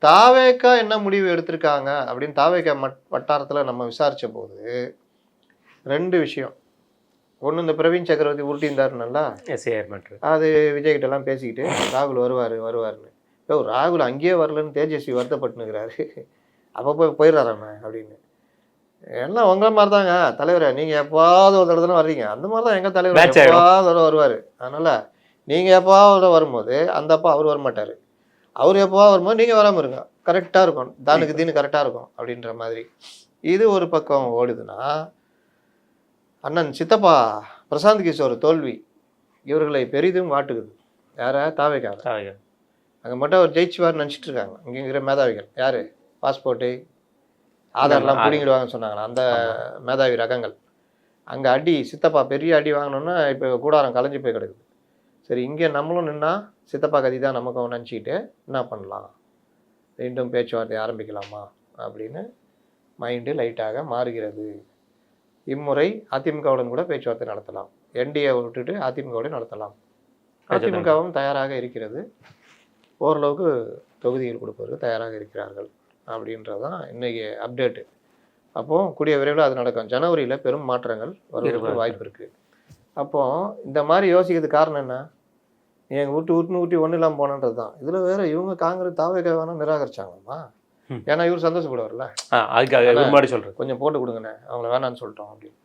தாவேக்கா என்ன முடிவு எடுத்திருக்காங்க அப்படின்னு தாவேக்கா வட்டாரத்தில் நம்ம விசாரித்த போது 2 விஷயம். ஒன்று, இந்த பிரவீன் சக்கரவர்த்தி உருட்டியிருந்தாருன்னா அது விஜய்கிட்டலாம் பேசிக்கிட்டு ராகுல் வருவார்னு. இப்போ ராகுல் அங்கேயே வரலன்னு தேஜஸ்வி வருத்தப்பட்டுனுக்கிறாரு. அப்போ போயிடுறாராண்ணா அப்படின்னு. எல்லாம் உங்களை மாதிரி தாங்க தலைவரை, நீங்கள் எப்போவாவது ஒரு தடவை தானே வர்றீங்க. அந்த மாதிரி தான் எங்கள் தலைவர் எப்போவாவது வருவார். அதனால் நீங்கள் எப்போவாவது வரும்போது அந்த அப்பா அவர் வரமாட்டார். அவர் எப்போவாவது வரும்போது நீங்கள் வராமல் இருங்க, கரெக்டாக இருக்கும், தானுக்கு தீனு கரெக்டாக இருக்கும் அப்படின்ற மாதிரி. இது ஒரு பக்கம் ஓடுதுன்னா, அண்ணன் சித்தப்பா பிரசாந்த் கிஷோர் தோல்வி இவர்களை பெரிதும் வாட்டுக்குது. யாரை? தாவேக்காக. அங்கே மட்டும் அவர் ஜெயிச்சுவார்னு நினச்சிட்டு இருக்காங்க இங்கே இருக்கிற மேதாவிகள். யார்? பாஸ்போர்ட்டு ஆதார்லாம் பிடிங்கிடுவாங்கன்னு சொன்னாங்களா அந்த மேதாவி ரகங்கள். அங்கே அடி சித்தப்பா பெரிய அடி வாங்கினோன்னா இப்போ கூடாரம் கலைஞ்சி போய் கிடக்குது. சரி, இங்கே நம்மளும் நின்னா சித்தப்பா கதி தான் நமக்கு நினச்சிக்கிட்டு என்ன பண்ணலாம், மீண்டும் பேச்சுவார்த்தை ஆரம்பிக்கலாமா அப்படின்னு மைண்டு லைட்டாக மாறுகிறது. இம்முறை அதிமுகவுடன் கூட பேச்சுவார்த்தை நடத்தலாம். என்டிஏ விட்டுட்டு அதிமுகவுடன் நடத்தலாம். அதிமுகவும் தயாராக இருக்கிறது. ஓரளவுக்கு தொகுதிகள் கொடுப்பதற்கு தயாராக இருக்கிறார்கள் அப்படின்றது தான் இன்றைக்கி அப்டேட்டு. அப்போது கூடிய விரைவில் அது நடக்கும். ஜனவரியில் பெரும் மாற்றங்கள் வருவதற்கு வாய்ப்பு இருக்குது. அப்போது இந்த மாதிரி யோசிக்கிறது காரணம் என்ன? எங்கள் ஊட்டி ஒன்றும் இல்லாமல் போனன்றது தான். இதில் வேறு இவங்க காங்கிரஸ் தாவேக்கா வேணால் நிராகரிச்சாங்கம்மா. ஏன்னா இவர் சந்தோஷப்படுவார்ல, அதுக்காக சொல்கிறேன், கொஞ்சம் போட்டு கொடுங்கண்ணே, அவங்கள வேணான்னு சொல்லிட்டோம் அப்படின்னு.